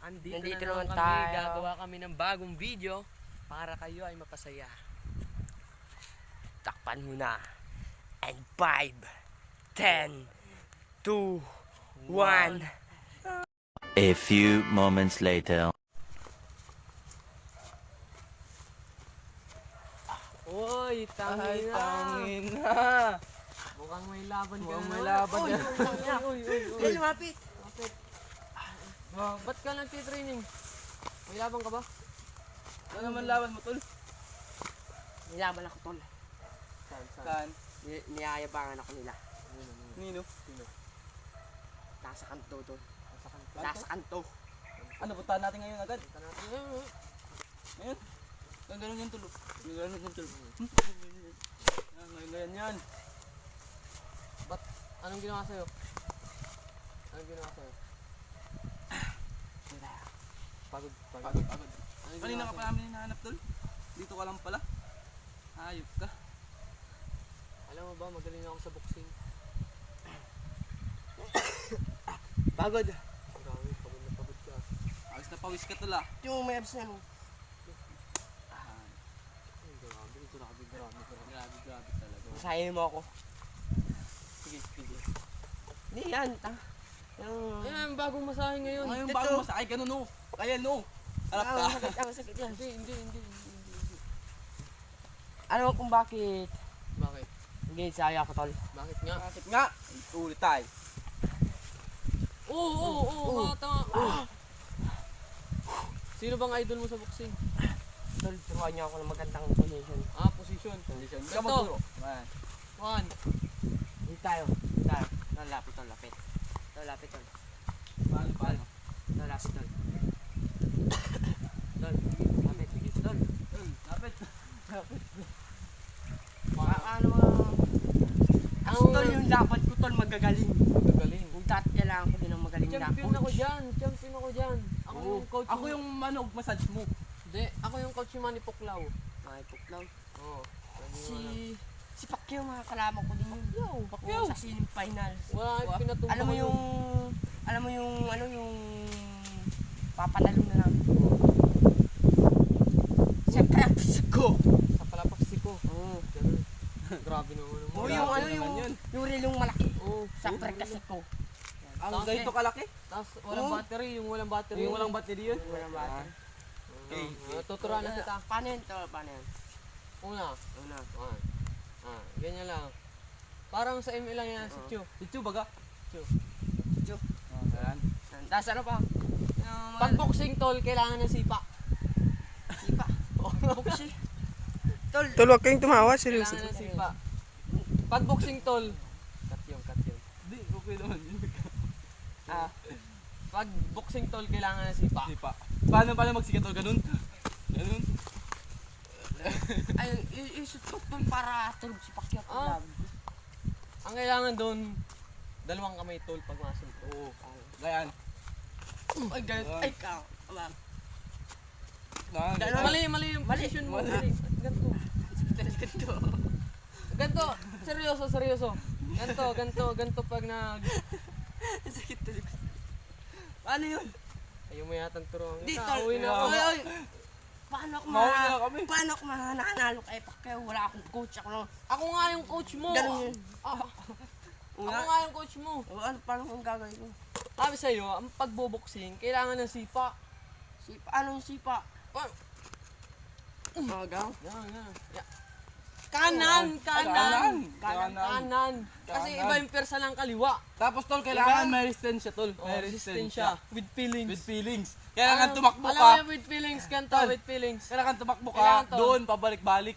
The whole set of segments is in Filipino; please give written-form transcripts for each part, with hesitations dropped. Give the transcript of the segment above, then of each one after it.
Nandito naman kami, gagawa kami ng bagong video para kayo ay mapasaya. Takpan mo na. And 5, 10, 2, 1. A few moments later. Oy, tangin na. Tangin na. Mukhang may laban ka. Mukhang may laban ka. Uy, lumapit. Ba't ka nagtitraining? May laban ka ba? Ano naman laban mo, tol? Nilaban ako, tol. Saan? Niyayabangan ako nila. Nino? Nasa kanto, tol. Nasa kanto. Ano, puntahan natin ngayon agad? Ngayon. Ngayon? Ganun yan, tol. Ganun yan, tol. Ngayon yan. Ba't? Anong ginawa sa'yo? Anong ginawa sa'yo? Pagod. Pagod. Anong Kanina ginawa ka pa sa'yo? namin hinahanap, tol. Dito ka lang pala. Ayop ka. Alam mo ba, magaling ako sa boxing. Pagod. Grabe, pagod na pagod ka. Ayos na pawis ka, tol, ah. Yung may abs na, no? Grabe talaga. Masahin mo ako. Sige. Hindi yan, Yan, bagong masahe ngayon. Ngayon bago masakay ka, no? Kaya, no? Alak ka. Masakit yan. Hindi. Alam mo kung bakit? Bakit? Hindi, saya ko, tol. Bakit nga? Bakit nga? Ulit tayo. Oo, tama. Sino bang idol mo sa boxing? Tol, turuan niyo ako ng magandang position. Position. Ganito. Ikaw magturo. One. Dito tayo. Lapit, tol. Lapit, tol. Paano? Lapit, tol. Lapit, tol. Lapit. Ano tol, yung dapat ko, tol, magagaling. Yung dati kailangan ko din ng magaling na coach. Champion ako dyan. Ako yung coach. Ako yung manog massage mo. Hindi, ako yung coach yung Manny Pacquiao. Manny Pacquiao? Oo. Si Pacquiao, mga kalaban ko din yun. Pacquiao? Sa sining finals. Wala, pinatumba Alam mo yung papanalo na namin. Sa Palapaksiko. Oo. Grabe naman. Yung relong malaki. Oo. Sa Palapaksiko. Ang ganito kalaki? Tapos walang battery, yung walang battery. Yung walang battery yun? Walang battery. Okay. Tuturuan na kita. Paano yun? Una. Ganyan lang. Parang sa ML lang yan, si Chu. Si Chu baga? Chu. Ayan. Tapos ano pa? Pag boxing, tol, kailangan ng sipa. Boxing? Tol, huwag kayong tumawa, seryoso. Kailangan ng sipa. Pag boxing, tol. Cut yun. Hindi, okay naman yun. Pag boxing, tol, kailangan ng sipa. Paano magsikat o ganun? Ayun, isutot tol para tulog si Pacquiao. Ang kailangan doon, dalawang kamay, tol, pag masok. Oo. Gayan. Ay, ganun. Ay, ka. Gayan. Mali yung position mo. Ganto. Seryoso. Ganto pag sakit tuloy. Paano yun? Ayaw mo yatang turuan. Di, uwi na ako. Paano ako mananalo kay Pacquiao? Wala akong coach. Ako nga yung coach mo. Ganun yun. Ako nga yung coach mo. Paano kung gagawin ko? Sabi sa'yo, ang pagboboxing, kailangan ng sipa. Ano yung sipa? Kanan. Kasi iba yung persa ng kaliwa. Tapos tol, kailangan may resistensya tol. May resistensya. With feelings. Kailangan tumakbo Alam ka. mo yung with feelings, ganito, with feelings. Kailangan tumakbo Kailangan ka to. doon, pabalik-balik.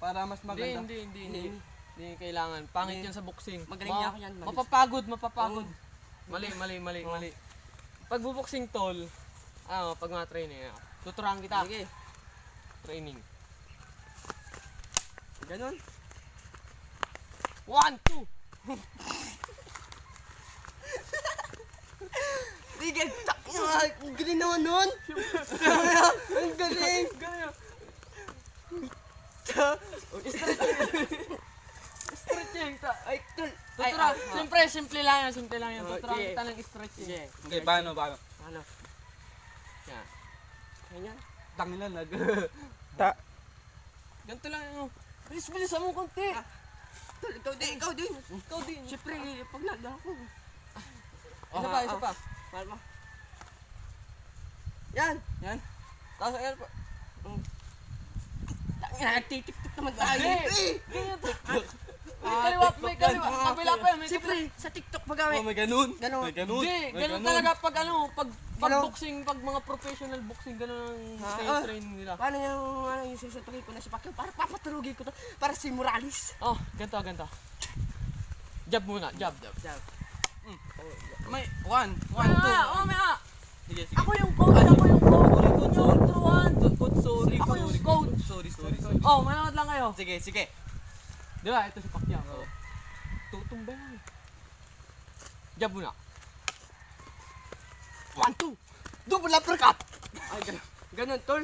Para mas maganda. Hindi kailangan. Pangit yan sa boxing. Magaling niya ako yan. Mapapagod. Mali. Pag buboxing, tol, pag mga training, tuturuan kita. Sige. Training. Ganun. 1, 2. Di gantak nyo. Ang galing naman nun. Ang galing. Stretching. Ay, tol. Siyempre, simple lang yan. Tuturuan kita ng stretching. Sige. Okay, paano? Ano? Yan. Ganyan. Tangin na Ganito lang yung... Bilis-bilisan mo konti. Tol, ikaw din. Ikaw din. Siyempre, pag nagdala ko. Isa pa, isa pa. Mahal mo. Yan. Yan. Tapos ayan pa. Nagtitiktok naman tayo. Ganyan to. May kaliwa. Kabila pa yan. May Siyempre, kabila. sa TikTok baga may. Oh, may ganun. Ganon. May ganun. Hindi, May ganun talaga pag pag Ganon. boxing, pag mga professional boxing, ganun Ah, ang training nila. Paano yung susuntukin ko na si Pacquiao? Para papatulugin ko to. Para si Morales. Oh, ganito. Jab muna, jab. May 1, 2. May ha. Sige. Ako yung coach, ako yung coach. Good, Yung turuan. Sorry. Ako yung coach. Sorry. Oh, manood lang kayo. Sige. Di ba? Ito si Pacquiao. Tutumbay. Jab muna. 1, 2. Double uppercut. Ay, ganun. Ganon, tol.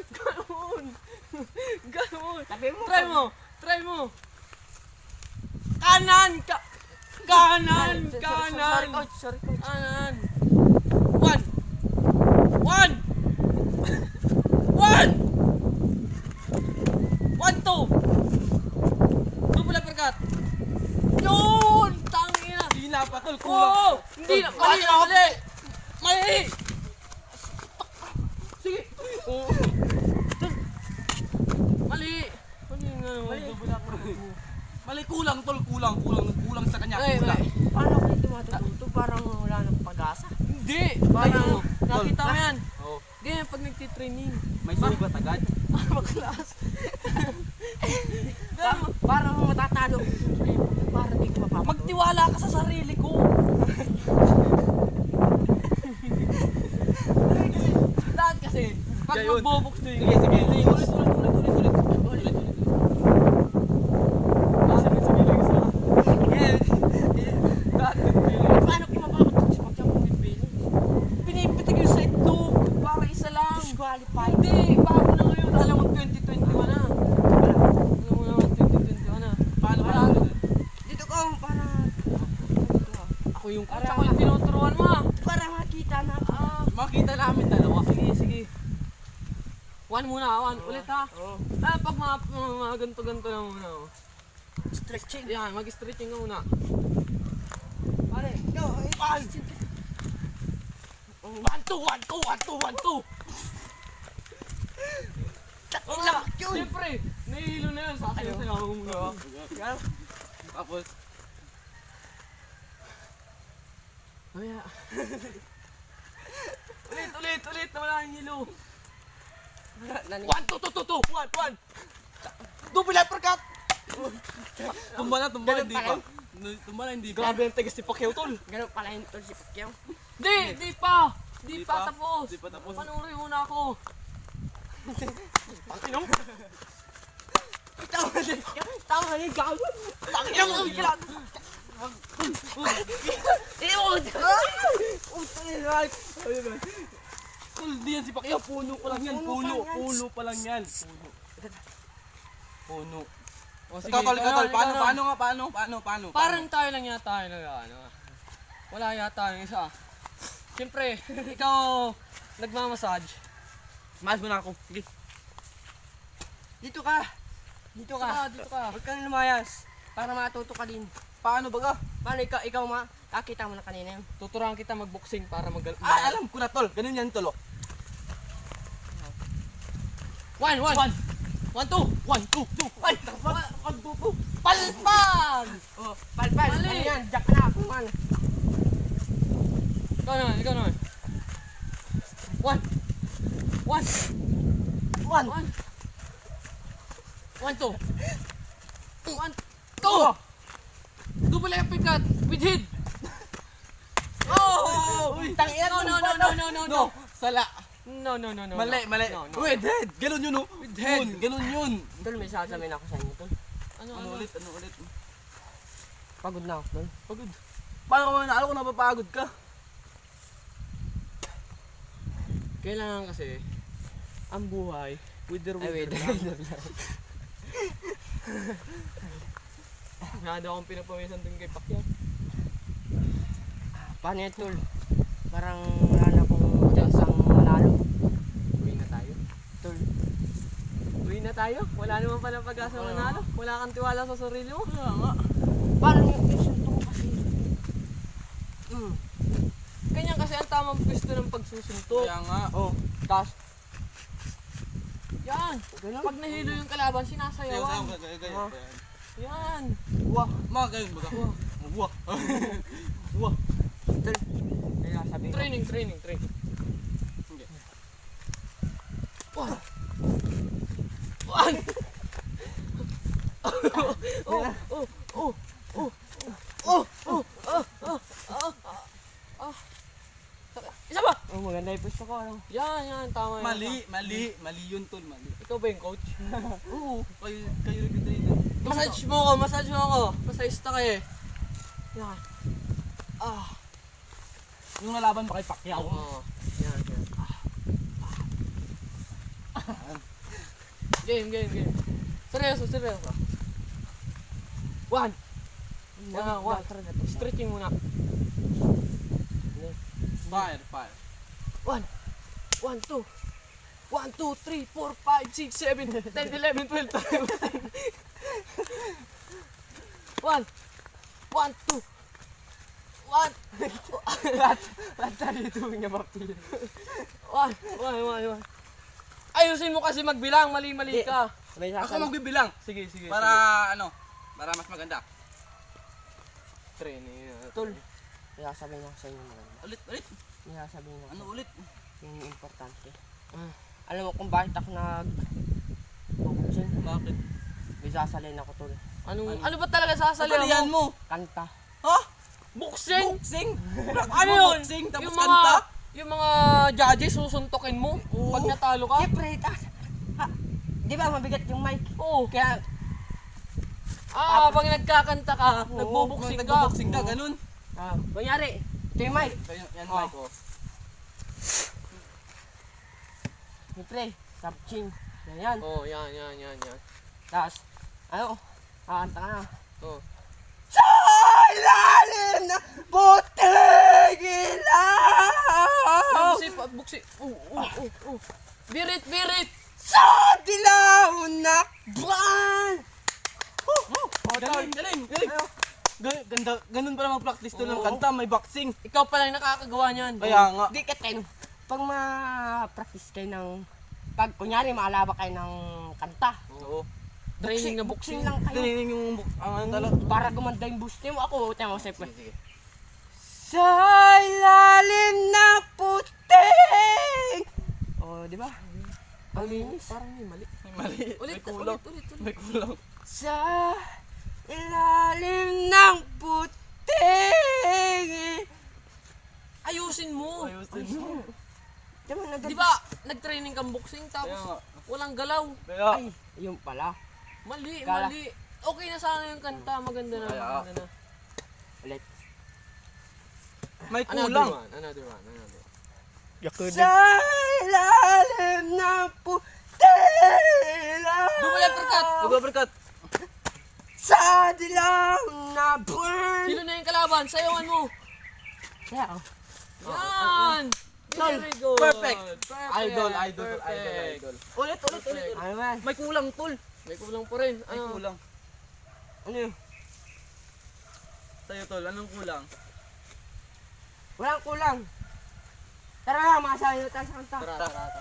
Ganun. Sabi mo. Try mo. Kanan. Kanan. Sorry, coach. Kanan. One, two. Double uppercut. Yun! Tangina. Hindi na pa tol, Oo! Hindi na. Mali! Sige. Mali nga naman. Double uppercut mo. Mali, kulang tol, kulang sa kanya. Ay, Kulang. Paano ko dito matututo? Parang wala nang pag-asa. Hindi! Parang nakita mo yan. Oh, Ganyan pag nagtitraining. may sugat agad. Maklas. Parang matatalo ko. Para di ko mapapatulog. Magtiwala ka sa sarili ko. Lahat kasi, pag Gayon. magbobox na yun. Sige. Ulit. Paano ko mapapatulog si Pacquiao kung may pili? Pinipitig yung sa itlog para isa lang. Disqualified. Hindi, bago na ngayon. Alam mo, 2021 na. Alam mo naman, 2021 na. Paano? Dito ko para... Ako yung coach, ako yung tinuturuan mo. Para makita na. Makita namin dalawa. Sige. One muna, ulit ha. Pag mga ganto-ganto na muna. Stretching. Yan, mag-stretching ka muna. Pare, ikaw. One, two. Ilak yun. Siyempre, nahihilo na yan. Sasayaw mo muna. Tapos, Mamaya. ulit. Nawala yung hilo. One, two. One. Double uppercut. tumba na, hindi pa. Tumba na, hindi pa. Grabe ang tigas ni Pacquiao, tol. Ganun pala yung tol si Pacquiao. Di pa Di pa. tapos. Di pa tapos. Panurin muna ako. Panginoon. Tama na yung gawin. Panginoon mo. Tol, di yan si Pacquiao. Puno pa lang yan. Puno pa lang yan. Puno. O, sige. Tol, Ano? paano? Parang tayo lang yata yung wala yata yung isa. Siyempre, ikaw nagmamassage. Mas mo na ako. Sige. Dito ka. Dito ka. Huwag kang lumayas. Para matuto ka din. Paano baga? Paano ikaw nakita mo na kanina yun. Tuturuan kita mag-boxing para Alam ko na tol. Ganun yan tol. One, two. Palpag! Oh, palpal. Mali. Ano yan? Jack na ako man. Ikaw naman. One, two. Double uppercut with head. Oh! Tangina. No. Sala. No. Mali. No. With head. Ganun yun, no? With head. Ganun yun. Tol, may sasabihin ako sa inyo, tol. Ano ulit? Pagod na ako, tol. Pagod. Paano ka manalo kung napapagod ka? Kailangan kasi ang buhay with the Ay, wait. Nada akong pinapawisan dun kay Pacquiao. Paano yan, tol? Parang wala na akong chance ang manalo. na tayo. Wala naman pala pag-asa manalo. Wala kang tiwala sa sarili mo. Kaya nga. Parang yung sunto ko kasi. Ganyan kasi ang tamang pwesto ng pagsusuntok. Kaya nga. Oh, tapos, Yan. ganun. Pag nahilo yung kalaban, Kaya sinasayawan. ganyan. Yan. Wah, Mga ganyan baga. Wah. Wah. tol. Kaya sabi ko. Training. Hindi. One. One. Isa pa! Oh, maganda yung pwesto ko. Ano? Yan, tama yan. Mali yun tol, mali. Ikaw ba yung coach? Oo, kayo rin yung trainer. Massage mo ako. Masahista ka eh. Yan. Yung nalaban pa kay Pacquiao. Oo. Yan. Game. Seryoso. One. One. Stretching muna. Fire. 1, 2, 1, 2, 3, 4, 5, 6, 7, 10, 11, 12, 1, 2, 1, Lahat tayo ito niya mapili. 1. Ayusin mo kasi magbilang, mali ka. May Ako sasabi. magbibilang. Sige. Para para mas maganda. Training. Tol, may sasabihin ako sa inyo maganda. Ulit. May sasabihin ako. Ano ulit? Yung importante. Alam mo kung bakit ako bubuksin? Bakit? May sasalin ako, tol. Ano ba talaga sasalihan Salihan mo? mo. Kanta. Ha? Boxing? Boxing? Ano yun? Boxing tapos Yung kanta? Yung mga judges susuntokin mo Oo. pag natalo ka? Siyempre, di ba mabigat yung mic? Oo. Kaya, Pag nagkakanta ka, nagbubuksing ka. Nagbo-boxing ka, ganun. kunyari, ito yung mic. Yan, Oh. Mike, oh. Siyempre, subching. Yan. Oh, yan. Tapos, kakanta ka na. Oh. Sa ilalim na buting ilaw, Buksi. Birit. sa dilaw na buwan. Galing. Ganun pala mag-practice to ng kanta, may boxing. Ikaw pa lang nakakagawa niyan. Kaya nga. Di ka ten. Pag ma-practice kayo ng, pag kunyari maalaba kayo ng kanta, Oo. Training na boxing. lang kayo. Tinining yung ang talaga. Para gumanda yung boost mo. Ako, tiyan mo, siyempre. Sige. Sa ilalim na puting. Oh, di ba? Ang linis. Parang may mali. Mali. Ulit. May kulang. Sa ilalim ng puting. Ayusin mo. Di ba, Di ba, nag-training kang boxing tapos Kaya nga. walang galaw. Kaya. Ay, yun pala. Mali. Kala- Okay na sana yung kanta. Maganda na. Kaya. Ulit. May Another kulang. one. Sa ilalim ng puting. Double uppercut. Uppercut. Sa dilaw na buwan. Sino na yung kalaban? Sayawan mo. Yeah, oh. Yan. Very good. Perfect. Idol. Ulit. Ano man? May kulang, tol. May kulang pa rin. May kulang. Ano yun? Sa'yo, tol. Anong kulang? Walang kulang. Tara na, masahin tayo sa kanta.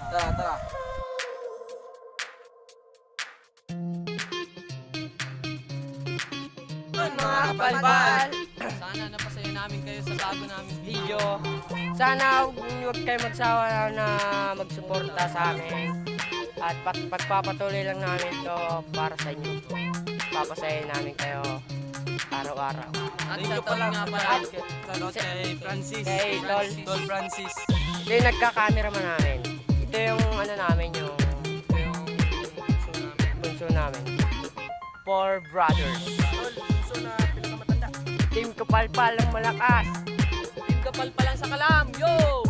Tara. Mga kapalpal, Sana napasaya namin kayo sa bago namin video. sana huwag kayo magsawa na magsuporta sa amin. At pagpapatuloy lang namin to para sa inyo. Papasayin namin kayo araw-araw. At Thank you shoutout pala. nga pala. Shoutout kay Francis. Kay Tol. Tol Francis. Ito yung nagka-cameraman namin. Ito yung ano namin, yung Ito yung puso namin. bunso namin. Four brothers. Team Kapalpal ang malakas. Team kapal pa lang sa kalam. Yo!